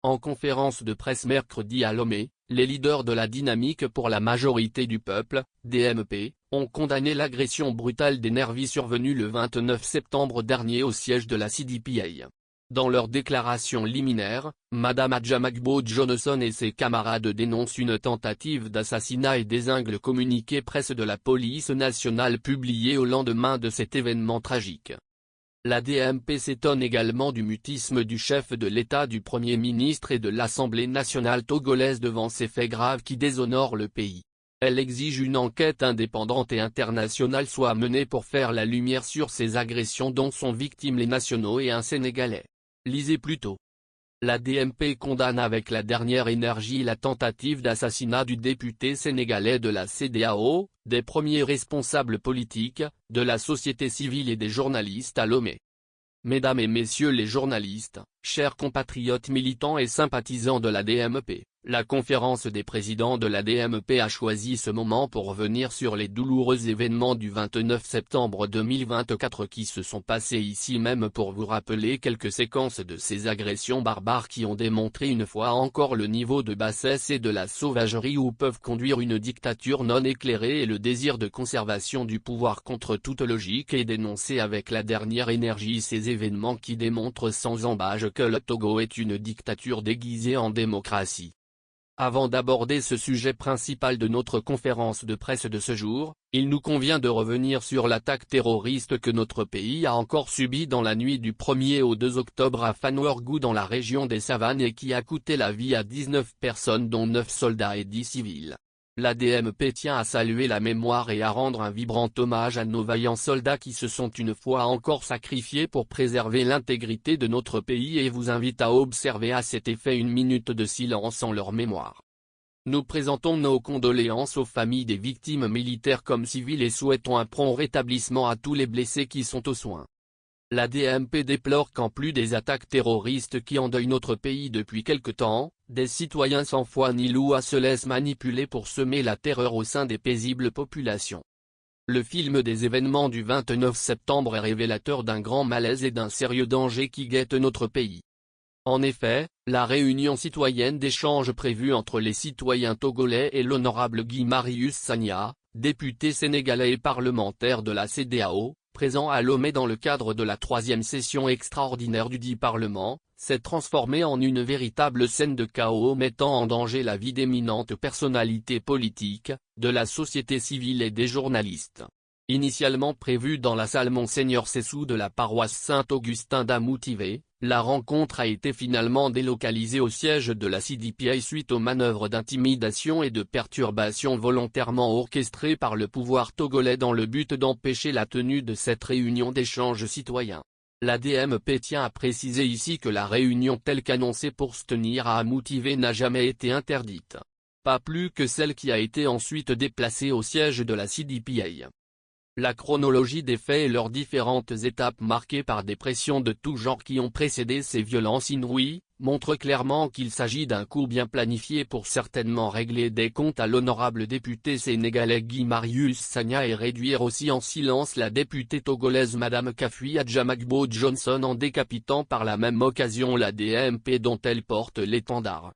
En conférence de presse mercredi à Lomé, les leaders de la Dynamique pour la majorité du peuple, DMP, ont condamné l'agression brutale des nervis survenue le 29 septembre dernier au siège de la CDPA. Dans leur déclaration liminaire, Mme Adjamagbo Johnson et ses camarades dénoncent une tentative d'assassinat et dézinguent le communiqué presse de la police nationale publié au lendemain de cet événement tragique. La DMP s'étonne également du mutisme du chef de l'État, du Premier ministre et de l'Assemblée nationale togolaise devant ces faits graves qui déshonorent le pays. Elle exige une enquête indépendante et internationale soit menée pour faire la lumière sur ces agressions dont sont victimes les nationaux et un Sénégalais. Lisez plutôt. La DMP condamne avec la dernière énergie la tentative d'assassinat du député sénégalais de la CEDEAO, des premiers responsables politiques, de la société civile et des journalistes à Lomé. Mesdames et messieurs les journalistes, chers compatriotes militants et sympathisants de la DMP, la conférence des présidents de la DMP a choisi ce moment pour revenir sur les douloureux événements du 29 septembre 2024 qui se sont passés ici même pour vous rappeler quelques séquences de ces agressions barbares qui ont démontré une fois encore le niveau de bassesse et de la sauvagerie où peuvent conduire une dictature non éclairée et le désir de conservation du pouvoir contre toute logique et dénoncer avec la dernière énergie ces événements qui démontrent sans ambages que le Togo est une dictature déguisée en démocratie. Avant d'aborder ce sujet principal de notre conférence de presse de ce jour, il nous convient de revenir sur l'attaque terroriste que notre pays a encore subie dans la nuit du 1er au 2 octobre à Fanouargou dans la région des Savanes et qui a coûté la vie à 19 personnes dont 9 soldats et 10 civils. La DMP tient à saluer la mémoire et à rendre un vibrant hommage à nos vaillants soldats qui se sont une fois encore sacrifiés pour préserver l'intégrité de notre pays et vous invite à observer à cet effet une minute de silence en leur mémoire. Nous présentons nos condoléances aux familles des victimes militaires comme civiles et souhaitons un prompt rétablissement à tous les blessés qui sont aux soins. La DMP déplore qu'en plus des attaques terroristes qui endeuillent notre pays depuis quelque temps, des citoyens sans foi ni loi se laissent manipuler pour semer la terreur au sein des paisibles populations. Le film des événements du 29 septembre est révélateur d'un grand malaise et d'un sérieux danger qui guette notre pays. En effet, la réunion citoyenne d'échange prévue entre les citoyens togolais et l'honorable Guy Marius Sagna, député sénégalais et parlementaire de la CEDEAO, présent à Lomé dans le cadre de la 3e session extraordinaire du dit Parlement, s'est transformée en une véritable scène de chaos mettant en danger la vie d'éminentes personnalités politiques, de la société civile et des journalistes. Initialement prévue dans la salle Monseigneur Sessou de la paroisse Saint-Augustin d'Amoutivée, la rencontre a été finalement délocalisée au siège de la CDPA suite aux manœuvres d'intimidation et de perturbation volontairement orchestrées par le pouvoir togolais dans le but d'empêcher la tenue de cette réunion d'échange citoyen. La DMP tient à préciser ici que la réunion telle qu'annoncée pour se tenir à Amoutivée n'a jamais été interdite. Pas plus que celle qui a été ensuite déplacée au siège de la CDPA. La chronologie des faits et leurs différentes étapes marquées par des pressions de tout genre qui ont précédé ces violences inouïes, montre clairement qu'il s'agit d'un coup bien planifié pour certainement régler des comptes à l'honorable député sénégalais Guy Marius Sagna et réduire aussi en silence la députée togolaise Mme Kafui Adjamagbo Johnson en décapitant par la même occasion la DMP dont elle porte l'étendard.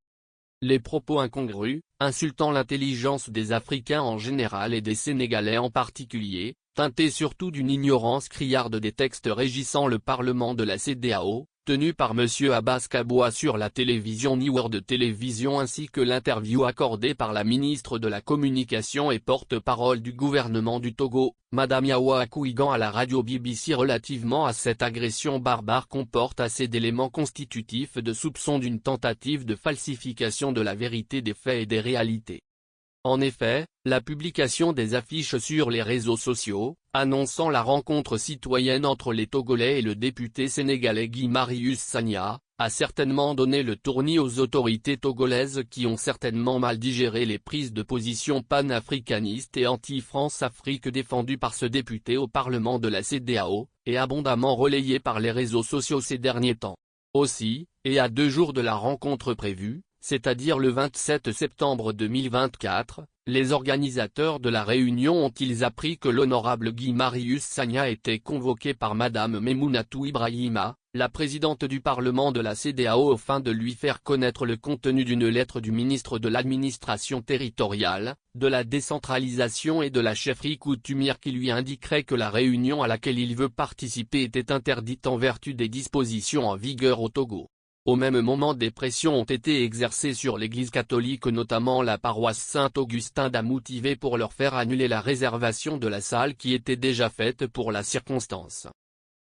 Les propos incongrus, insultant l'intelligence des Africains en général et des Sénégalais en particulier, teintés surtout d'une ignorance criarde des textes régissant le Parlement de la CEDEAO, tenu par M. Abbas Kaboua sur la télévision New World Télévision ainsi que l'interview accordée par la ministre de la Communication et porte-parole du gouvernement du Togo, Mme Yawa Akouigan à la radio BBC relativement à cette agression barbare comporte assez d'éléments constitutifs de soupçons d'une tentative de falsification de la vérité des faits et des réalités. En effet, la publication des affiches sur les réseaux sociaux, annonçant la rencontre citoyenne entre les Togolais et le député sénégalais Guy Marius Sagna, a certainement donné le tournis aux autorités togolaises qui ont certainement mal digéré les prises de position panafricanistes et anti-France-Afrique défendues par ce député au Parlement de la CEDEAO, et abondamment relayées par les réseaux sociaux ces derniers temps. Aussi, et à 2 jours de la rencontre prévue, c'est-à-dire le 27 septembre 2024, les organisateurs de la réunion ont-ils appris que l'honorable Guy Marius Sagna était convoqué par Madame Maimouna Ibrahima, la présidente du Parlement de la CEDEAO, afin de lui faire connaître le contenu d'une lettre du ministre de l'administration territoriale, de la décentralisation et de la chefferie coutumière qui lui indiquerait que la réunion à laquelle il veut participer était interdite en vertu des dispositions en vigueur au Togo. Au même moment, des pressions ont été exercées sur l'Église catholique, notamment la paroisse Saint-Augustin d'Amoutivée, pour leur faire annuler la réservation de la salle qui était déjà faite pour la circonstance.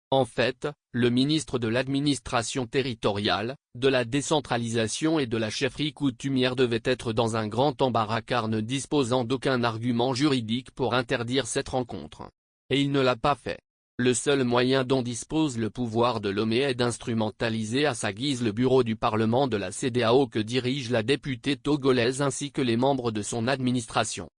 En fait, le ministre de l'administration territoriale, de la décentralisation et de la chefferie coutumière devait être dans un grand embarras car ne disposant d'aucun argument juridique pour interdire cette rencontre. Et il ne l'a pas fait. Le seul moyen dont dispose le pouvoir de Lomé est d'instrumentaliser à sa guise le bureau du Parlement de la CEDEAO que dirige la députée togolaise ainsi que les membres de son administration.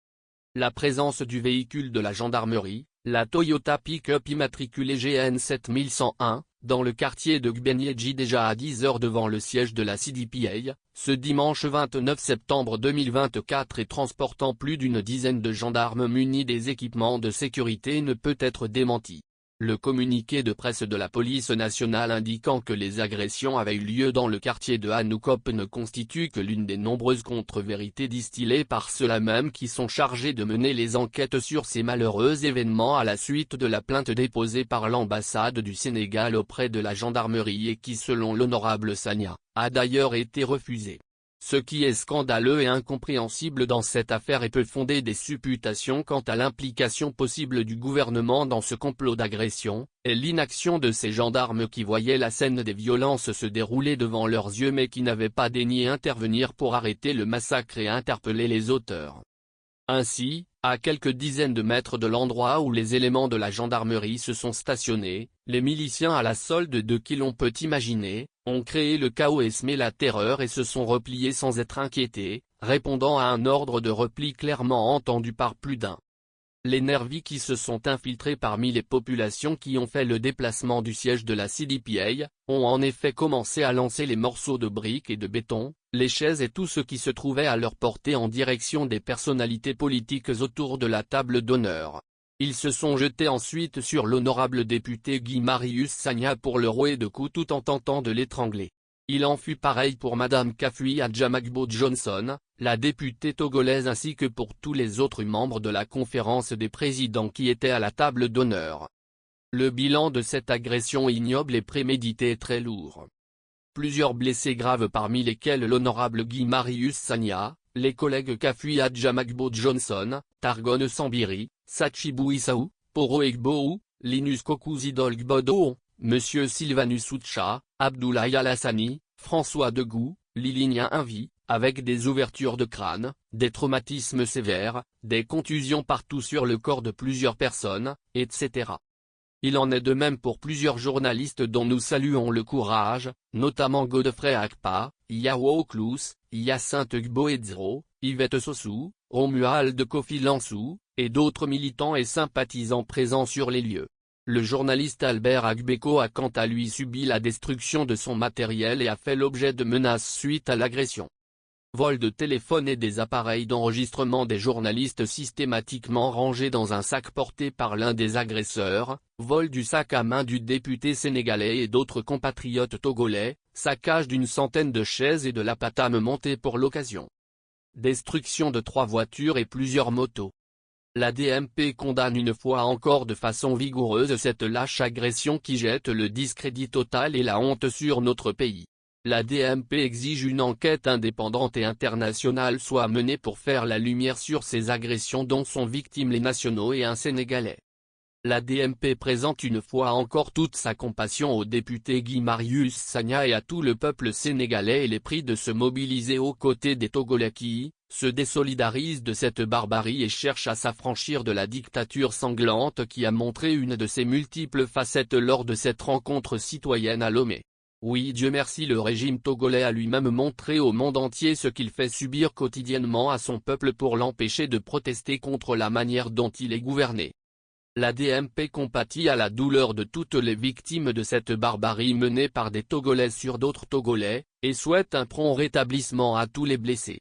La présence du véhicule de la gendarmerie, la Toyota Pick-up immatriculée GN 7101, dans le quartier de Gbenyeji déjà à 10 h devant le siège de la CDPA, ce dimanche 29 septembre 2024 et transportant plus d'une dizaine de gendarmes munis des équipements de sécurité ne peut être démenti. Le communiqué de presse de la police nationale indiquant que les agressions avaient eu lieu dans le quartier de Hanoukop ne constitue que l'une des nombreuses contre-vérités distillées par ceux-là même qui sont chargés de mener les enquêtes sur ces malheureux événements à la suite de la plainte déposée par l'ambassade du Sénégal auprès de la gendarmerie et qui selon l'honorable Sagna, a d'ailleurs été refusée. Ce qui est scandaleux et incompréhensible dans cette affaire et peut fonder des supputations quant à l'implication possible du gouvernement dans ce complot d'agression, est l'inaction de ces gendarmes qui voyaient la scène des violences se dérouler devant leurs yeux mais qui n'avaient pas daigné intervenir pour arrêter le massacre et interpeller les auteurs. Ainsi, à quelques dizaines de mètres de l'endroit où les éléments de la gendarmerie se sont stationnés, les miliciens à la solde de qui l'on peut imaginer, ont créé le chaos et semé la terreur et se sont repliés sans être inquiétés, répondant à un ordre de repli clairement entendu par plus d'un. Les nervis qui se sont infiltrés parmi les populations qui ont fait le déplacement du siège de la CDPA, ont en effet commencé à lancer les morceaux de briques et de béton, les chaises et tout ce qui se trouvait à leur portée en direction des personnalités politiques autour de la table d'honneur. Ils se sont jetés ensuite sur l'honorable député Guy Marius Sagna pour le rouer de coups tout en tentant de l'étrangler. Il en fut pareil pour Madame Kafui Adjamagbo Johnson, la députée togolaise ainsi que pour tous les autres membres de la conférence des présidents qui étaient à la table d'honneur. Le bilan de cette agression ignoble et préméditée est très lourd. Plusieurs blessés graves parmi lesquels l'honorable Guy Marius Sagna, les collègues Kafui Adjamagbo Johnson, Targon Sambiri, Sachibou Issaou, Poro Egbou, Linus Kokuzidol Gbodo, Monsieur Sylvanus Oucha, Abdoulaye Alassani, François Degou, Liligna Invi, avec des ouvertures de crâne, des traumatismes sévères, des contusions partout sur le corps de plusieurs personnes, etc. Il en est de même pour plusieurs journalistes dont nous saluons le courage, notamment Godefroy Akpa, Yao Klous, Hyacinthe Gboedzro, Yvette Sossou, Romuald Kofi Lansou, et d'autres militants et sympathisants présents sur les lieux. Le journaliste Albert Agbeko a quant à lui subi la destruction de son matériel et a fait l'objet de menaces suite à l'agression. Vol de téléphone et des appareils d'enregistrement des journalistes systématiquement rangés dans un sac porté par l'un des agresseurs, vol du sac à main du député sénégalais et d'autres compatriotes togolais, saccage d'une centaine de chaises et de l'apatame monté pour l'occasion. Destruction de 3 voitures et plusieurs motos. La DMP condamne une fois encore de façon vigoureuse cette lâche agression qui jette le discrédit total et la honte sur notre pays. La DMP exige une enquête indépendante et internationale soit menée pour faire la lumière sur ces agressions dont sont victimes les nationaux et un Sénégalais. La DMP présente une fois encore toute sa compassion au député Guy Marius Sagna et à tout le peuple sénégalais et les prie de se mobiliser aux côtés des Togolais qui se désolidarisent de cette barbarie et cherchent à s'affranchir de la dictature sanglante qui a montré une de ses multiples facettes lors de cette rencontre citoyenne à Lomé. Oui, Dieu merci, le régime togolais a lui-même montré au monde entier ce qu'il fait subir quotidiennement à son peuple pour l'empêcher de protester contre la manière dont il est gouverné. La DMP compatit à la douleur de toutes les victimes de cette barbarie menée par des Togolais sur d'autres Togolais, et souhaite un prompt rétablissement à tous les blessés.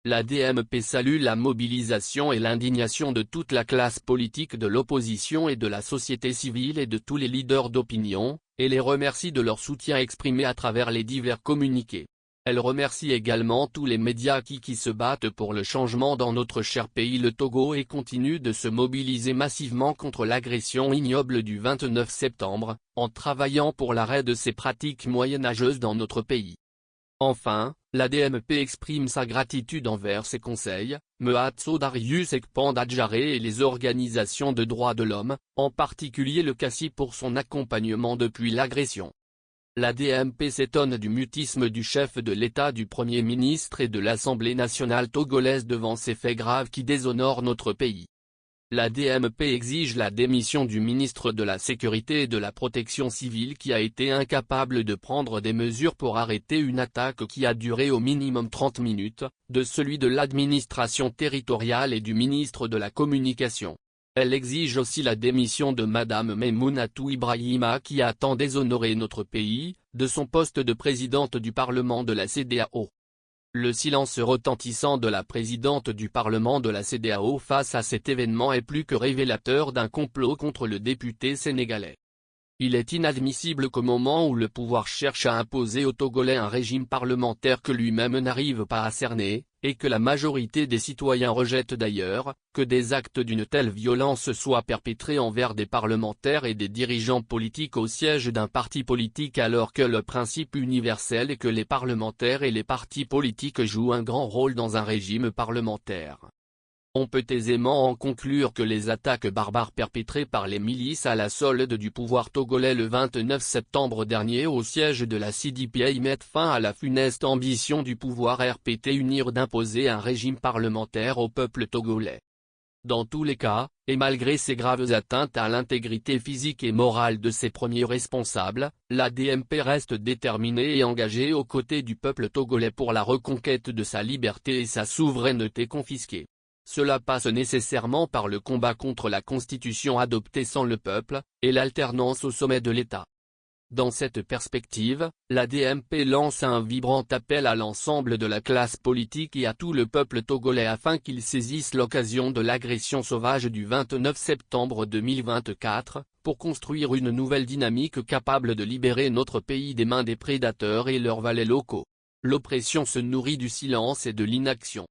La DMP salue la mobilisation et l'indignation de toute la classe politique de l'opposition et de la société civile et de tous les leaders d'opinion, et les remercie de leur soutien exprimé à travers les divers communiqués. Elle remercie également tous les médias qui se battent pour le changement dans notre cher pays le Togo et continuent de se mobiliser massivement contre l'agression ignoble du 29 septembre, en travaillant pour l'arrêt de ces pratiques moyenâgeuses dans notre pays. Enfin, la DMP exprime sa gratitude envers ses conseils, Mehatso Darius Ekpandadjaré et les organisations de droits de l'homme, en particulier le CACI pour son accompagnement depuis l'agression. La DMP s'étonne du mutisme du chef de l'État, du Premier ministre et de l'Assemblée nationale togolaise devant ces faits graves qui déshonorent notre pays. La DMP exige la démission du ministre de la Sécurité et de la Protection civile qui a été incapable de prendre des mesures pour arrêter une attaque qui a duré au minimum 30 minutes, de celui de l'administration territoriale et du ministre de la Communication. Elle exige aussi la démission de Madame Maimonatou Ibrahima qui a tant déshonoré notre pays, de son poste de présidente du Parlement de la CEDEAO. Le silence retentissant de la présidente du Parlement de la CEDEAO face à cet événement est plus que révélateur d'un complot contre le député sénégalais. Il est inadmissible qu'au moment où le pouvoir cherche à imposer aux Togolais un régime parlementaire que lui-même n'arrive pas à cerner, et que la majorité des citoyens rejettent d'ailleurs, que des actes d'une telle violence soient perpétrés envers des parlementaires et des dirigeants politiques au siège d'un parti politique alors que le principe universel est que les parlementaires et les partis politiques jouent un grand rôle dans un régime parlementaire. On peut aisément en conclure que les attaques barbares perpétrées par les milices à la solde du pouvoir togolais le 29 septembre dernier au siège de la CDPI mettent fin à la funeste ambition du pouvoir RPT-UNIR d'imposer un régime parlementaire au peuple togolais. Dans tous les cas, et malgré ces graves atteintes à l'intégrité physique et morale de ses premiers responsables, la DMP reste déterminée et engagée aux côtés du peuple togolais pour la reconquête de sa liberté et sa souveraineté confisquée. Cela passe nécessairement par le combat contre la constitution adoptée sans le peuple, et l'alternance au sommet de l'État. Dans cette perspective, la DMP lance un vibrant appel à l'ensemble de la classe politique et à tout le peuple togolais afin qu'ils saisissent l'occasion de l'agression sauvage du 29 septembre 2024, pour construire une nouvelle dynamique capable de libérer notre pays des mains des prédateurs et leurs valets locaux. L'oppression se nourrit du silence et de l'inaction.